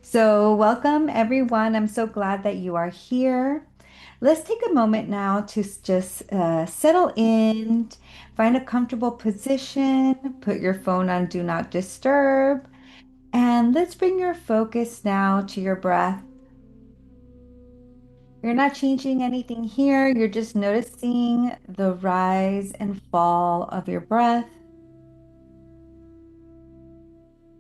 So, welcome everyone. I'm so glad that you are here. Let's take a moment now to just settle in, find a comfortable position, put your phone on Do Not Disturb, and let's bring your focus now to your breath. You're not changing anything here, you're just noticing the rise and fall of your breath,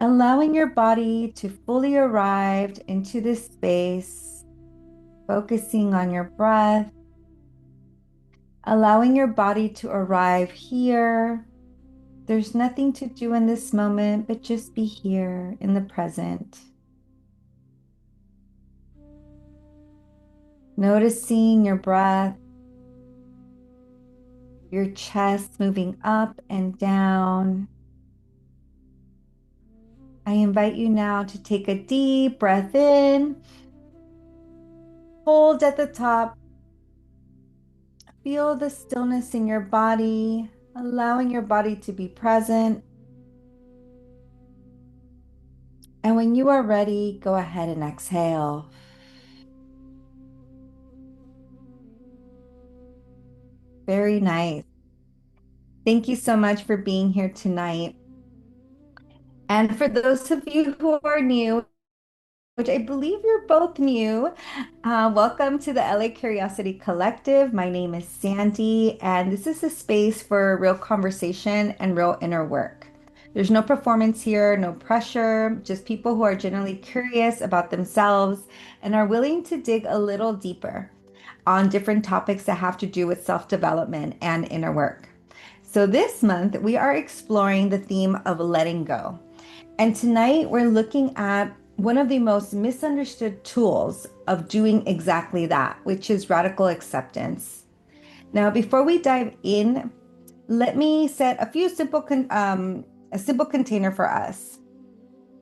allowing your body to fully arrive into this space, focusing on your breath. Allowing your body to arrive here. There's nothing to do in this moment, but just be here in the present. Noticing your breath, your chest moving up and down. I invite you now to take a deep breath in, hold at the top, feel the stillness in your body, allowing your body to be present. And when you are ready, go ahead and exhale. Very nice. Thank you so much for being here tonight. And for those of you who are new, which I believe you're both new, welcome to the LA Curiosity Collective. My name is Sandy, and this is a space for real conversation and real inner work. There's no performance here, no pressure, just people who are genuinely curious about themselves and are willing to dig a little deeper on different topics that have to do with self-development and inner work. So this month, we are exploring the theme of letting go. And tonight we're looking at one of the most misunderstood tools of doing exactly that, which is radical acceptance. Now, before we dive in, let me set a simple container for us.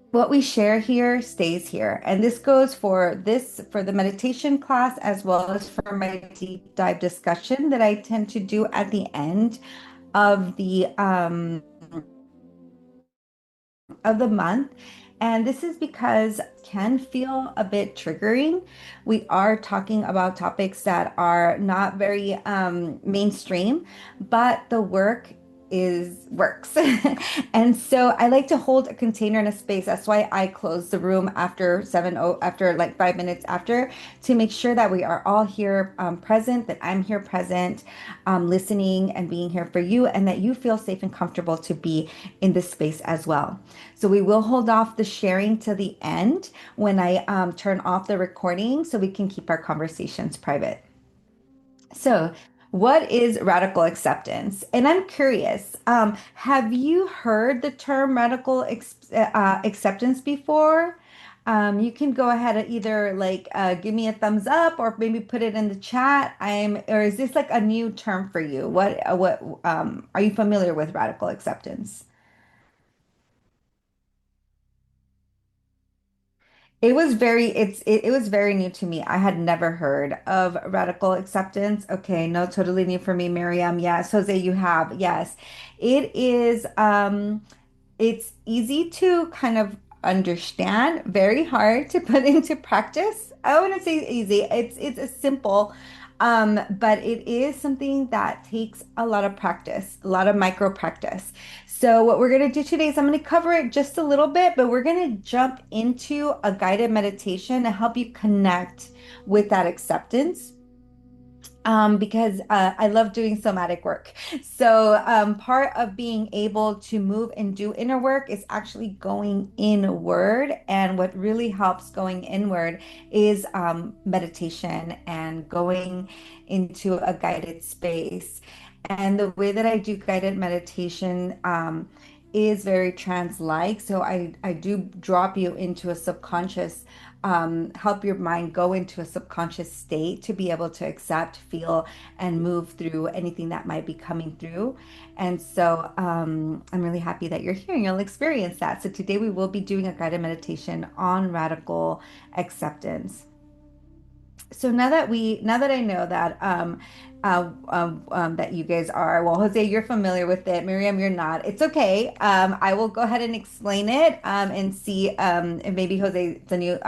What we share here stays here, and this goes for the meditation class as well as for my deep dive discussion that I tend to do at the end of the month. And this is because it can feel a bit triggering. We are talking about topics that are not very mainstream, but the work is works. And so I like to hold a container in a space. That's why I close the room after like 5 minutes after, to make sure that we are all here present, that I'm here present, listening and being here for you, and that you feel safe and comfortable to be in this space as well. So we will hold off the sharing to the end when I turn off the recording so we can keep our conversations private. So, what is radical acceptance? And I'm curious, have you heard the term acceptance before? You can go ahead and either give me a thumbs up or maybe put it in the chat. Or is this like a new term for you? What are you familiar with radical acceptance? It was very new to me. I had never heard of radical acceptance. Okay, no, totally new for me, Miriam. Yes, Jose, you have. Yes. It is it's easy to kind of understand, very hard to put into practice. I wouldn't say easy. It's a simple, but it is something that takes a lot of practice, a lot of micro practice. So what we're going to do today is I'm going to cover it just a little bit, but we're going to jump into a guided meditation to help you connect with that acceptance, because I love doing somatic work. So part of being able to move and do inner work is actually going inward. And what really helps going inward is meditation and going into a guided space. And the way that I do guided meditation is very trance-like. So I do drop you into a subconscious, help your mind go into a subconscious state to be able to accept, feel, and move through anything that might be coming through. And so I'm really happy that you're here and you'll experience that. So today we will be doing a guided meditation on radical acceptance. So now that I know that that you guys are, well, Jose, you're familiar with it. Miriam, you're not. It's okay. I will go ahead and explain it and see if maybe Jose, the new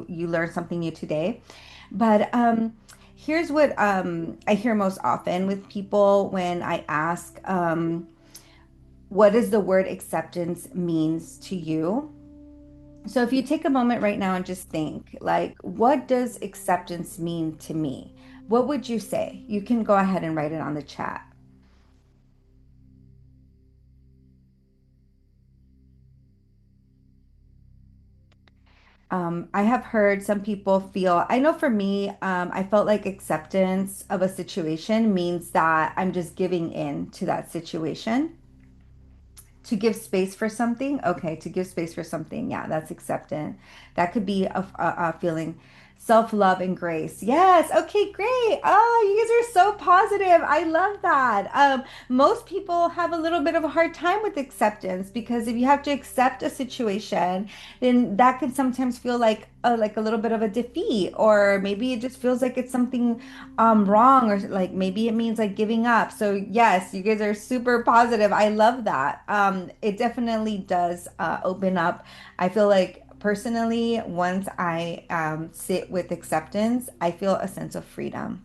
you learned something new today. But here's what I hear most often with people when I ask, what does the word acceptance means to you? So if you take a moment right now and just think, like, what does acceptance mean to me? What would you say? You can go ahead and write it on the chat. I have heard some people feel, I know for me, I felt like acceptance of a situation means that I'm just giving in to that situation. To give space for something, okay, to give space for something, yeah, that's acceptance. That could be a feeling. Self-love and grace, yes, okay, great. Oh, you guys are so positive. I love that. Most people have a little bit of a hard time with acceptance because if you have to accept a situation, then that can sometimes feel like a little bit of a defeat, or maybe it just feels like it's something wrong, or like maybe it means like giving up. So yes, you guys are super positive. I love that. It definitely does open up. I feel like personally, once I sit with acceptance, I feel a sense of freedom.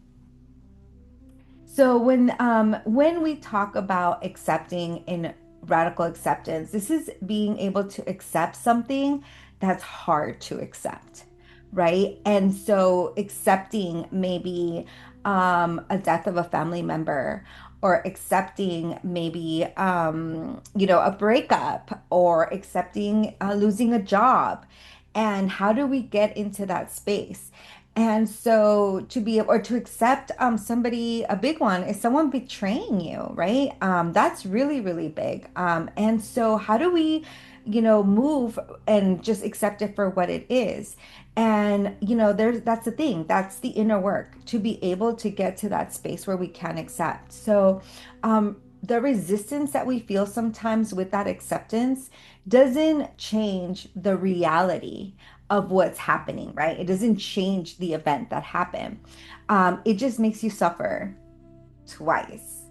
So when we talk about accepting in radical acceptance, this is being able to accept something that's hard to accept, right? And so accepting maybe a death of a family member, or accepting maybe a breakup, or accepting losing a job. And how do we get into that space? And so to be, or to accept somebody, a big one is someone betraying you, right? That's really, really big. And so how do we, move and just accept it for what it is? And that's the thing. That's the inner work to be able to get to that space where we can accept. So the resistance that we feel sometimes with that acceptance doesn't change the reality of what's happening, right? It doesn't change the event that happened. It just makes you suffer twice.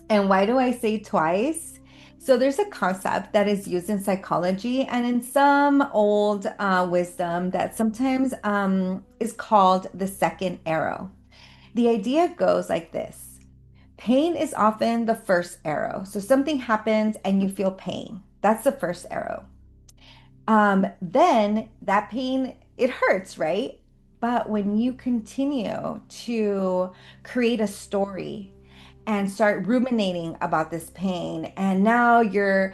And why do I say twice? So there's a concept that is used in psychology and in some old wisdom that sometimes is called the second arrow. The idea goes like this. Pain is often the first arrow. So something happens and you feel pain. That's the first arrow. Then that pain, it hurts, right? But when you continue to create a story and start ruminating about this pain, and now you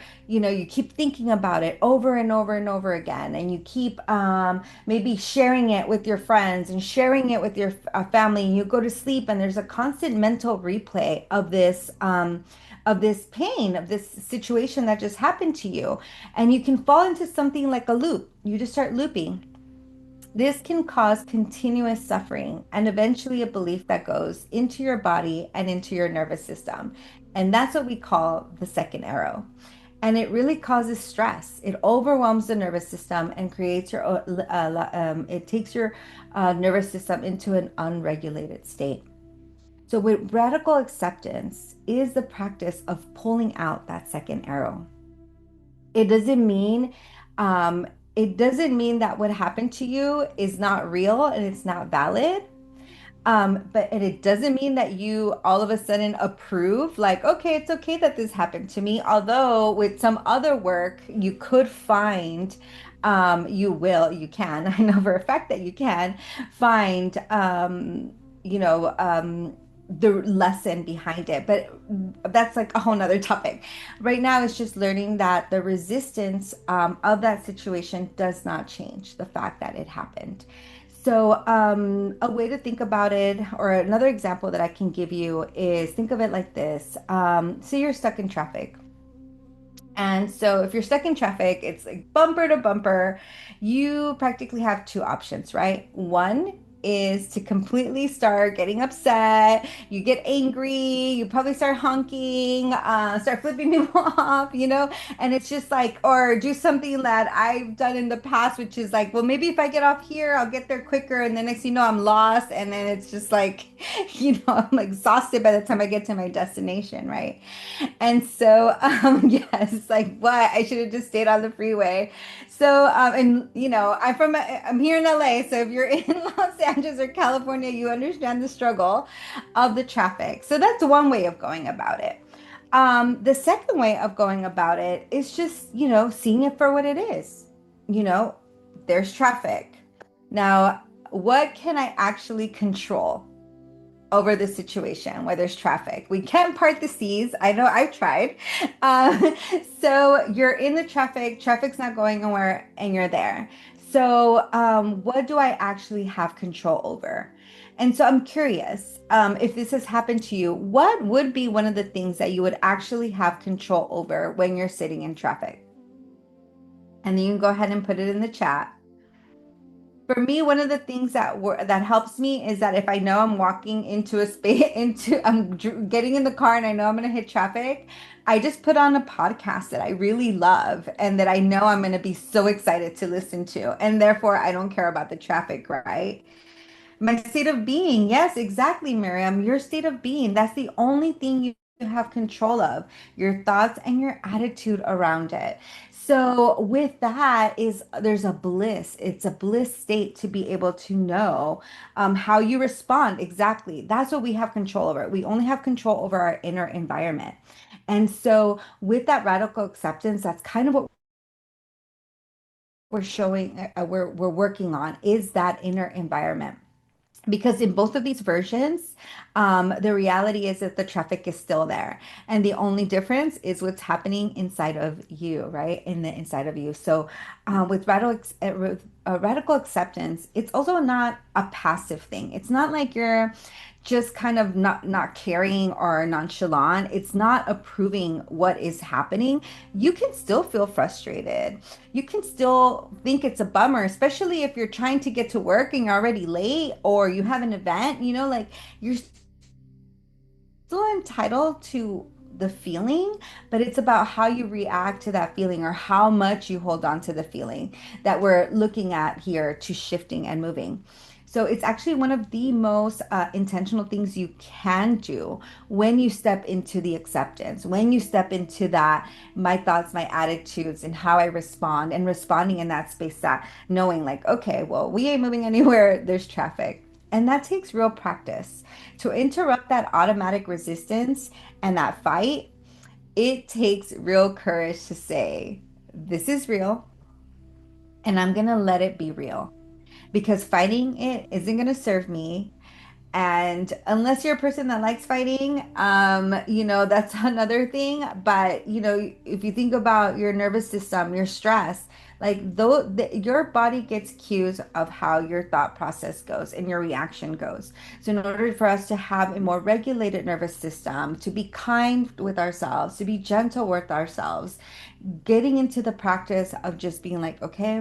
keep thinking about it over and over and over again, and you keep maybe sharing it with your friends and sharing it with your family, and you go to sleep, and there's a constant mental replay of this pain, of this situation that just happened to you. And you can fall into something like a loop. You just start looping. This can cause continuous suffering and eventually a belief that goes into your body and into your nervous system. And that's what we call the second arrow. And it really causes stress. It overwhelms the nervous system and creates it takes your nervous system into an unregulated state. So, with radical acceptance is the practice of pulling out that second arrow. It doesn't mean um, it doesn't mean that what happened to you is not real and it's not valid. But and it doesn't mean that you all of a sudden approve, like, okay, it's okay that this happened to me. Although with some other work, you could find, you can, I know for a fact that you can find, you know, um, the lesson behind it. But that's like a whole nother topic. Right now, it's just learning that the resistance of that situation does not change the fact that it happened. So, a way to think about it, or another example that I can give you is think of it like this. Say you're stuck in traffic. And so, if you're stuck in traffic, it's like bumper to bumper. You practically have two options, right? One, is to completely start getting upset. You get angry, you probably start honking, start flipping people off, and it's just like, or do something that I've done in the past, which is like, well, maybe if I get off here, I'll get there quicker. And then next thing you know, I'm lost. And then it's just like, I'm exhausted by the time I get to my destination, right? And so, yes, it's like, what? I should have just stayed on the freeway. So, and I'm here in LA. So if you're in Los Angeles or California, you understand the struggle of the traffic. So that's one way of going about it. The second way of going about it is just, seeing it for what it is. You know, there's traffic. Now, what can I actually control over the situation where there's traffic? We can't part the seas. I know I've tried. Uh, so you're in the traffic, traffic's not going anywhere, and you're there. So, what do I actually have control over? And so I'm curious, if this has happened to you, what would be one of the things that you would actually have control over when you're sitting in traffic? And then you can go ahead and put it in the chat. For me, one of the things that helps me is that if I know I'm walking into a space, getting in the car and I know I'm going to hit traffic, I just put on a podcast that I really love and that I know I'm going to be so excited to listen to. And therefore, I don't care about the traffic, right? My state of being. Yes, exactly, Miriam. Your state of being. That's the only thing you have control of, your thoughts and your attitude around it. So with that is there's a bliss. It's a bliss state to be able to know how you respond. Exactly. That's what we have control over. We only have control over our inner environment. And so with that radical acceptance, that's kind of what we're showing, we're working on is that inner environment. Because in both of these versions, the reality is that the traffic is still there. And the only difference is what's happening inside of you, right? In the inside of you. So with radical acceptance, it's also not a passive thing. It's not like you're just kind of not caring or nonchalant. It's not approving what is happening. You can still feel frustrated. You can still think it's a bummer, especially if you're trying to get to work and you're already late or you have an event, like you're still entitled to the feeling, but it's about how you react to that feeling or how much you hold on to the feeling that we're looking at here to shifting and moving. So it's actually one of the most intentional things you can do when you step into the acceptance, when you step into that, my thoughts, my attitudes, and how I respond, and responding in that space, that knowing like, okay, well, we ain't moving anywhere, there's traffic. And that takes real practice. To interrupt that automatic resistance and that fight, it takes real courage to say, this is real, and I'm going to let it be real because fighting it isn't going to serve me. And unless you're a person that likes fighting, that's another thing. But, if you think about your nervous system, your stress, like your body gets cues of how your thought process goes and your reaction goes. So in order for us to have a more regulated nervous system, to be kind with ourselves, to be gentle with ourselves, getting into the practice of just being like, okay,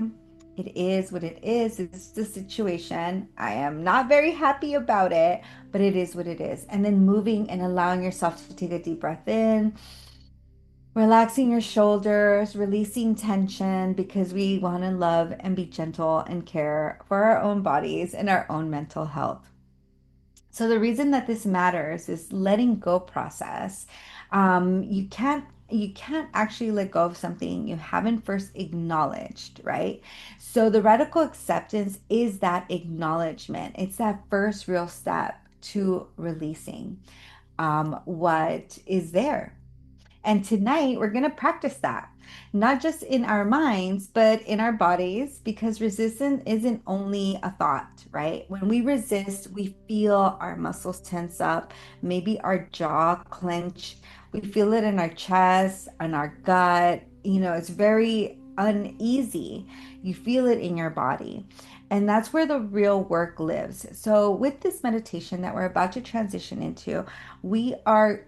it is what it is. It's the situation. I am not very happy about it, but it is what it is. And then moving and allowing yourself to take a deep breath in, relaxing your shoulders, releasing tension because we want to love and be gentle and care for our own bodies and our own mental health. So the reason that this matters is letting go process. You can't actually let go of something you haven't first acknowledged, right? So the radical acceptance is that acknowledgement. It's that first real step to releasing what is there. And tonight we're going to practice that, not just in our minds, but in our bodies, because resistance isn't only a thought, right? When we resist, we feel our muscles tense up, maybe our jaw clench. We feel it in our chest, in our gut. It's very uneasy. You feel it in your body. And that's where the real work lives. So, with this meditation that we're about to transition into, we are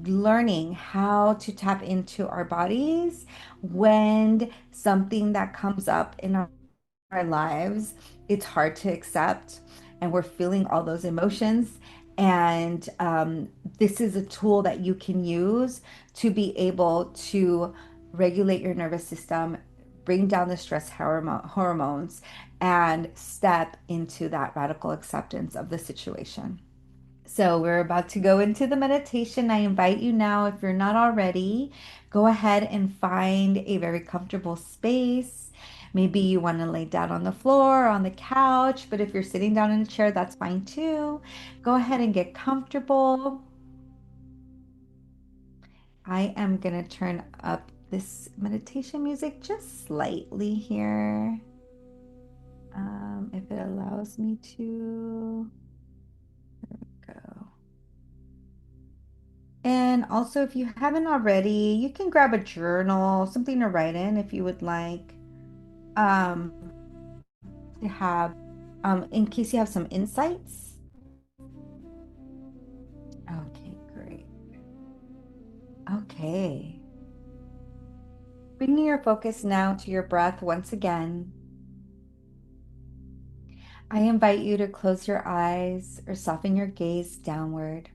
learning how to tap into our bodies when something that comes up in our lives, it's hard to accept. and we're feeling all those emotions. And this is a tool that you can use to be able to regulate your nervous system, bring down the stress hormones, and step into that radical acceptance of the situation. So we're about to go into the meditation. I invite you now, if you're not already, go ahead and find a very comfortable space. Maybe you want to lay down on the floor or on the couch, but if you're sitting down in a chair, that's fine too. Go ahead and get comfortable. I am going to turn up this meditation music just slightly here, if it allows me to. Go. And also, if you haven't already, you can grab a journal, something to write in if you would like, um, to have, in case you have some insights. Okay, great. Okay. Bringing your focus now to your breath once again. I invite you to close your eyes or soften your gaze downward.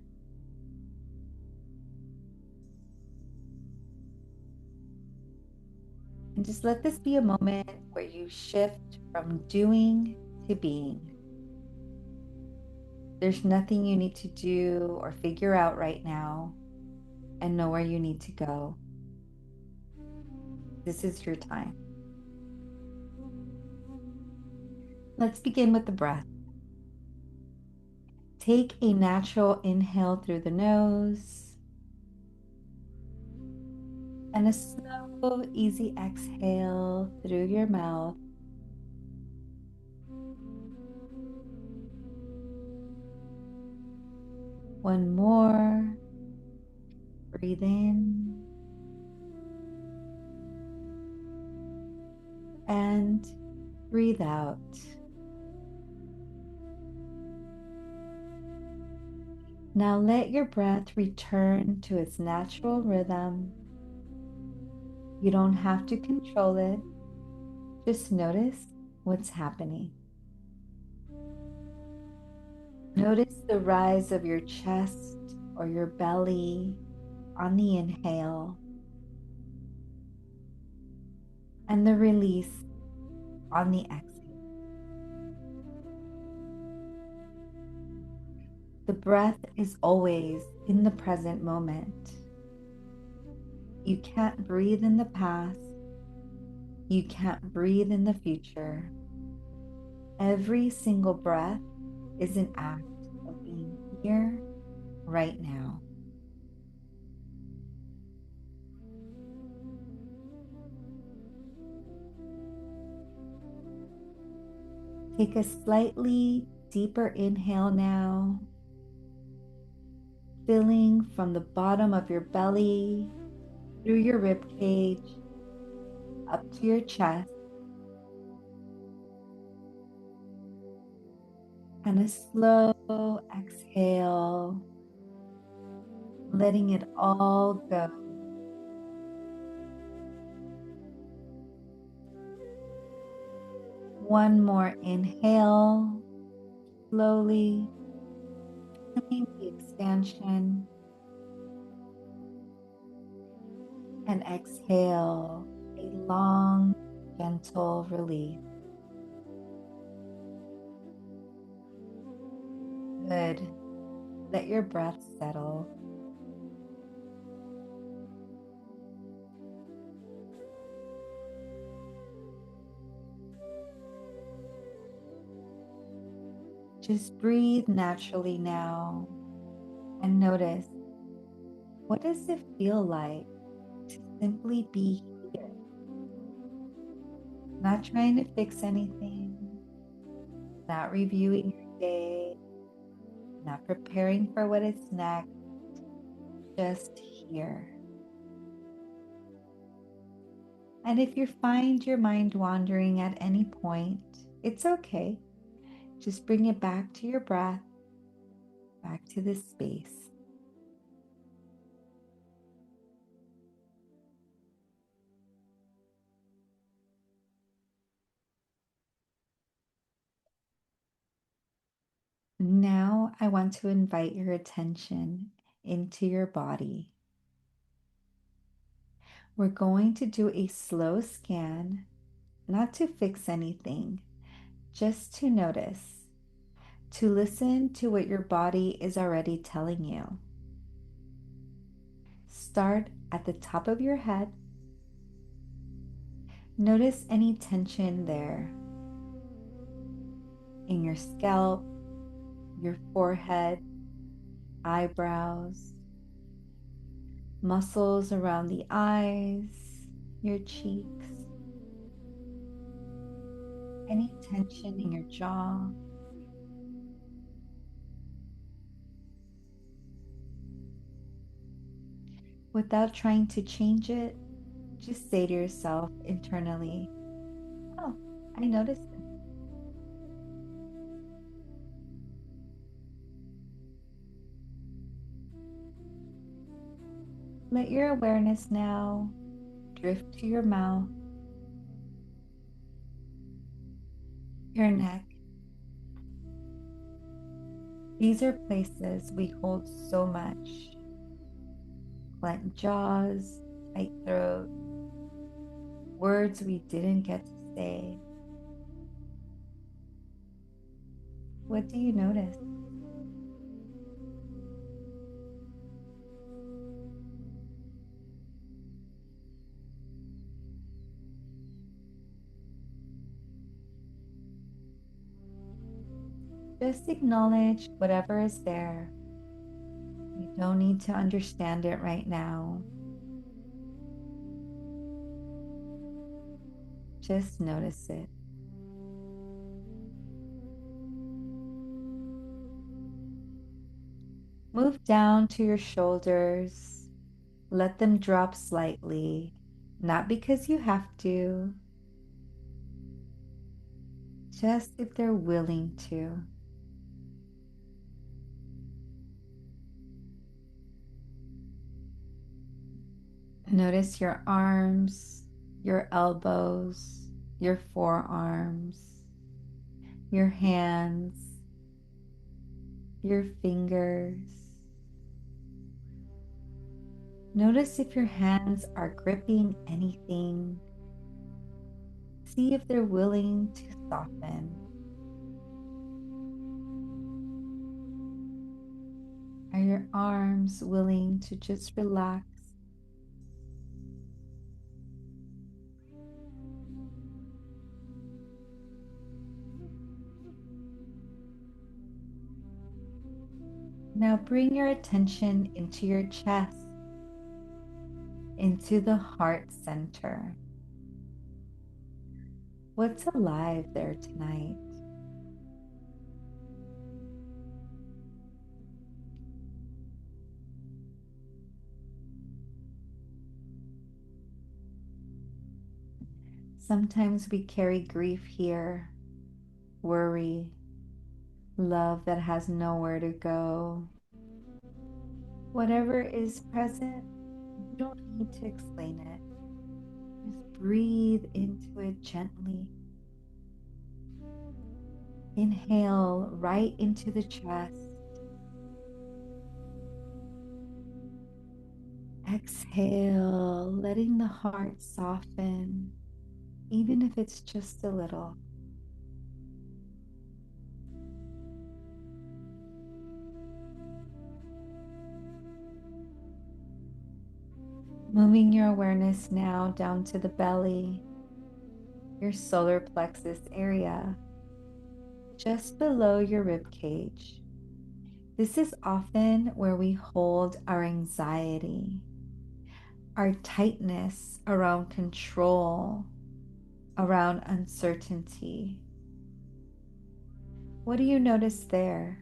And just let this be a moment where you shift from doing to being. There's nothing you need to do or figure out right now, and know where you need to go. This is your time. Let's begin with the breath. Take a natural inhale through the nose and a slow, easy exhale through your mouth. One more. Breathe in and breathe out. Now let your breath return to its natural rhythm. You don't have to control it. Just notice what's happening. Notice the rise of your chest or your belly on the inhale and the release on the exhale. The breath is always in the present moment. You can't breathe in the past. You can't breathe in the future. Every single breath is an act of being here right now. Take a slightly deeper inhale now, filling from the bottom of your belly, through your rib cage, up to your chest, and a slow exhale, letting it all go. One more inhale, slowly feeling the expansion, and exhale, a long, gentle release. Good. Let your breath settle. Just breathe naturally now and notice, what does it feel like to simply be here? Not trying to fix anything, not reviewing your day, not preparing for what is next, just here. And if you find your mind wandering at any point, it's okay. Just bring it back to your breath, back to this space. Now I want to invite your attention into your body. We're going to do a slow scan, not to fix anything, just to notice, to listen to what your body is already telling you. Start at the top of your head. Notice any tension there in your scalp, your forehead, eyebrows, muscles around the eyes, your cheeks, any tension in your jaw. Without trying to change it, just say to yourself internally, oh, I noticed it. Let your awareness now drift to your mouth, your neck. These are places we hold so much. Clenched jaws, tight throat, words we didn't get to say. What do you notice? Just acknowledge whatever is there. You don't need to understand it right now. Just notice it. Move down to your shoulders. Let them drop slightly, not because you have to, just if they're willing to. Notice your arms, your elbows, your forearms, your hands, your fingers. Notice if your hands are gripping anything. See if they're willing to soften. Are your arms willing to just relax? Now bring your attention into your chest, into the heart center. What's alive there tonight? Sometimes we carry grief here, worry, love that has nowhere to go. Whatever is present, you don't need to explain it. Just breathe into it gently. Inhale right into the chest. Exhale, letting the heart soften, even if it's just a little. Moving your awareness now down to the belly, your solar plexus area, just below your rib cage. This is often where we hold our anxiety, our tightness around control, around uncertainty. What do you notice there?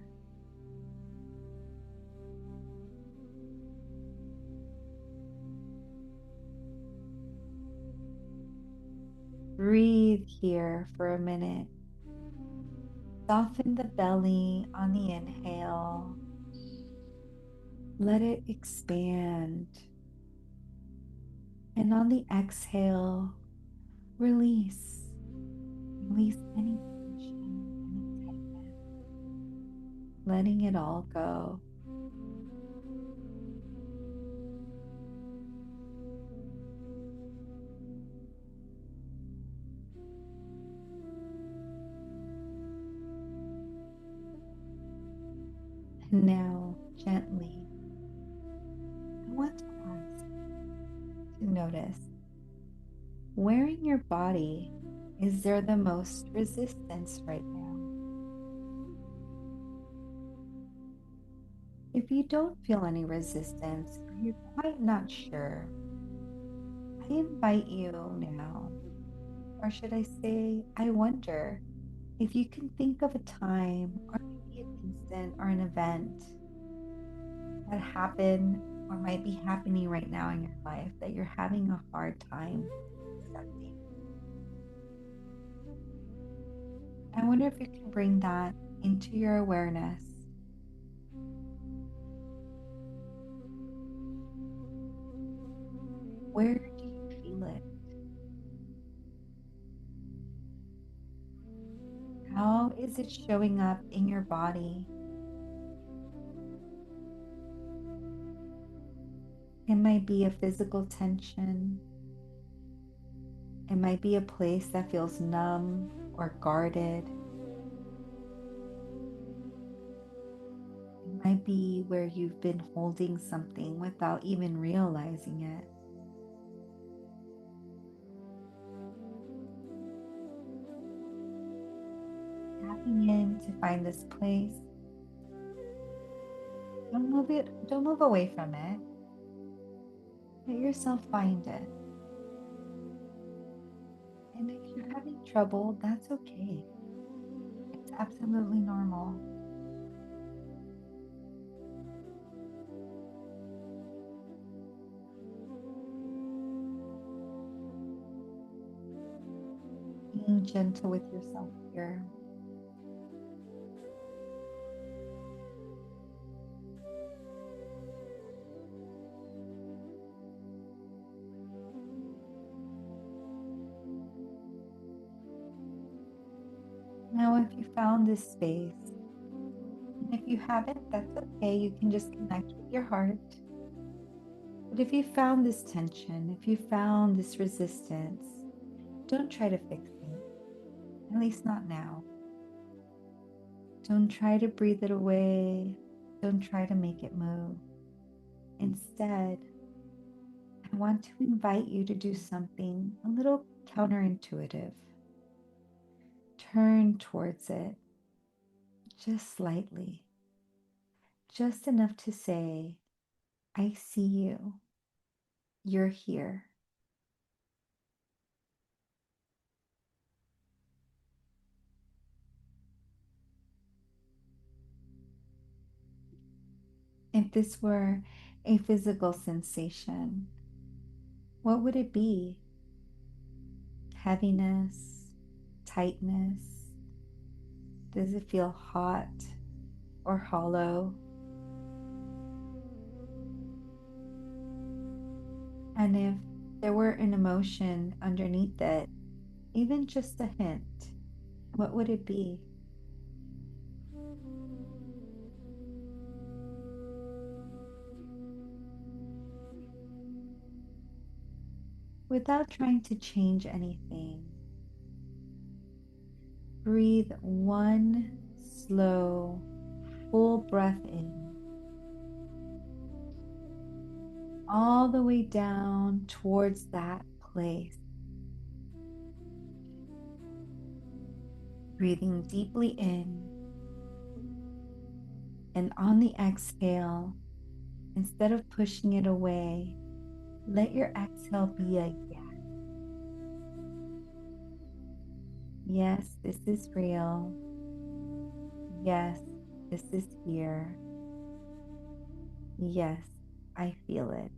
Breathe here for a minute. Soften the belly on the inhale. Let it expand. And on the exhale, release. Release any tension, any tightness. letting it all go. And now, gently, I want to ask to notice where in your body is there the most resistance right now? If you don't feel any resistance or you're quite not sure, I invite you now, or should I say, I wonder if you can think of a time or maybe an instant or an event that happened or might be happening right now in your life that you're having a hard time accepting. I wonder if you can bring that into your awareness. Where do you feel it? How is it showing up in your body? It might be a physical tension. It might be a place that feels numb or guarded. It might be where you've been holding something without even realizing it. Tapping in to find this place. Don't move away from it. Let yourself find it. And if you're having trouble, that's okay. It's absolutely normal. Being gentle with yourself here. Now, if you found this space, and if you haven't, that's okay. You can just connect with your heart. But if you found this tension, if you found this resistance, don't try to fix it, at least not now. Don't try to breathe it away. Don't try to make it move. Instead, I want to invite you to do something a little counterintuitive. Turn towards it just slightly, just enough to say, I see you. You're here. If this were a physical sensation, what would it be? Heaviness, tightness? Does it feel hot or hollow? And if there were an emotion underneath it, even just a hint, what would it be? Without trying to change anything, breathe one slow, full breath in, all the way down towards that place. Breathing deeply in, and on the exhale, instead of pushing it away, let your exhale be a yes. Yes, this is real. Yes, this is here. Yes, I feel it.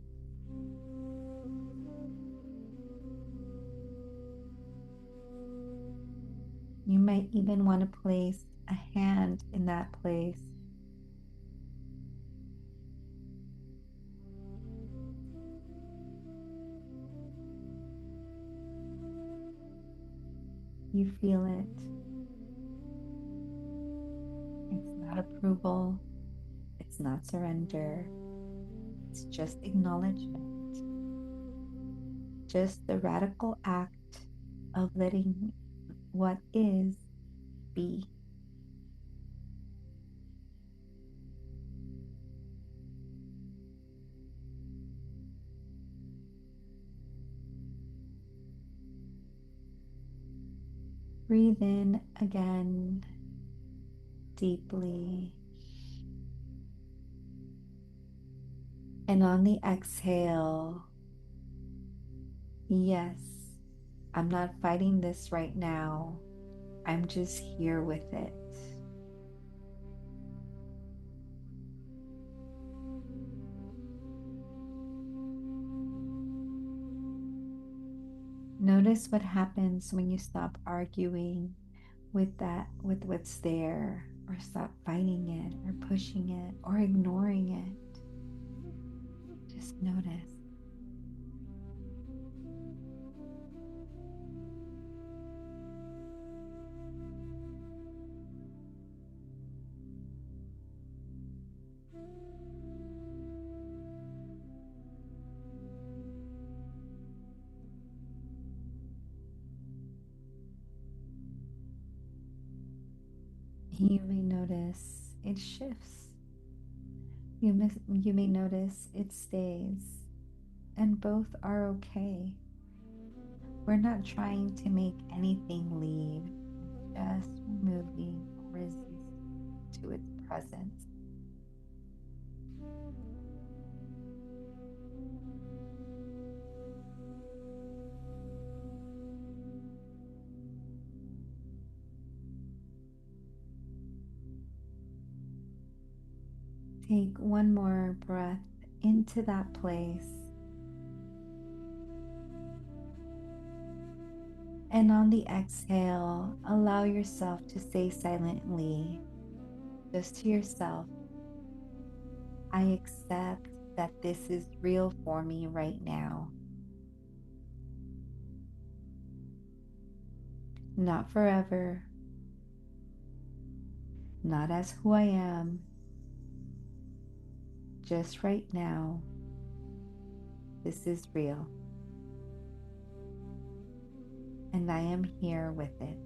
You might even want to place a hand in that place. You feel it. It's not a approval, it's not surrender, it's just acknowledgement, just the radical act of letting what is be. Breathe in again deeply. And on the exhale, yes, I'm not fighting this right now. I'm just here with it. Notice what happens when you stop arguing with with what's there, or stop fighting it, or pushing it, or ignoring it. Just notice. You may notice it shifts. You may notice it stays, and both are okay. We're not trying to make anything leave, just removing resistance to its presence. Take one more breath into that place. And on the exhale, allow yourself to say silently, just to yourself, I accept that this is real for me right now. Not forever, not as who I am, just right now. This is real. And I am here with it.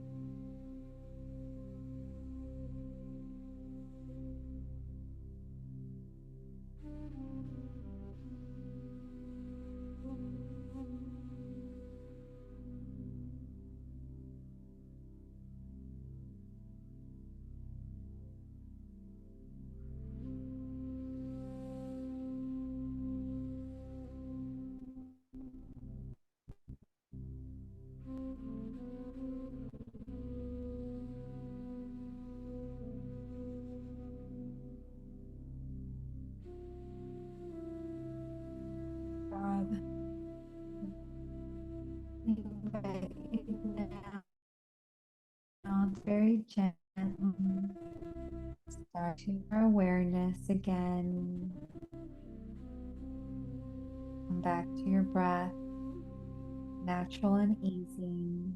Rob, invite you now very gently. Start to your awareness again. Come back to your breath, natural and easy.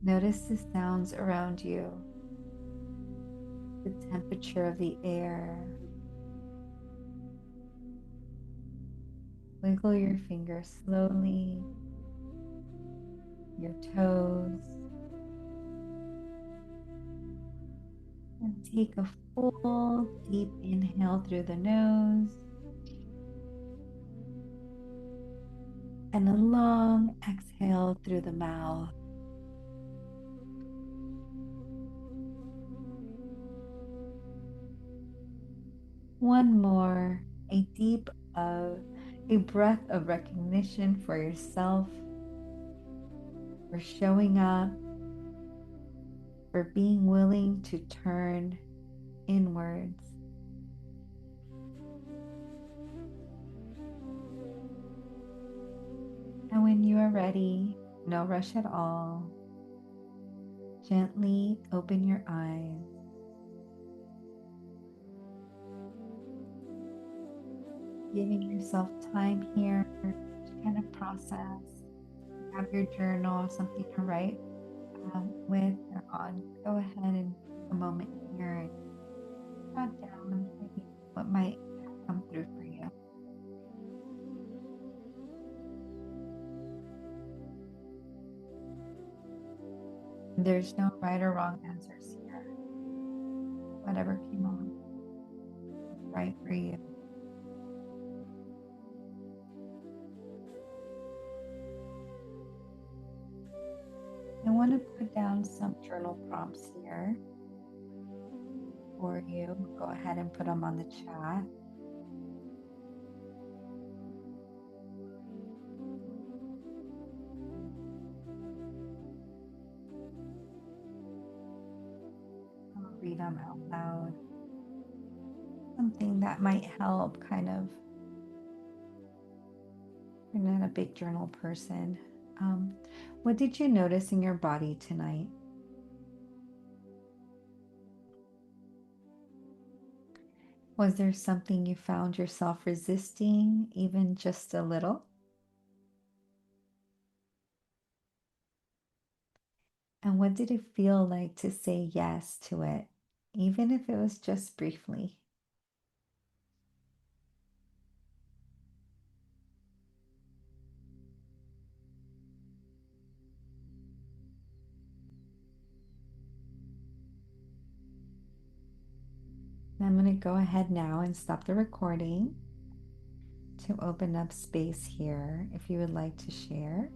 Notice the sounds around you, the temperature of the air. Wiggle your fingers slowly, your toes, and take a full deep inhale through the nose and a long exhale through the mouth. One more, a deep a breath of recognition for yourself, for showing up, for being willing to turn inwards. And when you are ready, no rush at all, gently open your eyes. Giving yourself time here to kind of process. Have your journal, something to write with or on. Go ahead and take a moment here there's no right or wrong answers here. Whatever came along was right for you. I want to put down some journal prompts here for you. Go ahead and put them on the chat. I'll read them out loud. Something that might help kind of. You're not a big journal person. What did you notice in your body tonight? Was there something you found yourself resisting, even just a little? And what did it feel like to say yes to it, even if it was just briefly? I'm going to go ahead now and stop the recording to open up space here if you would like to share.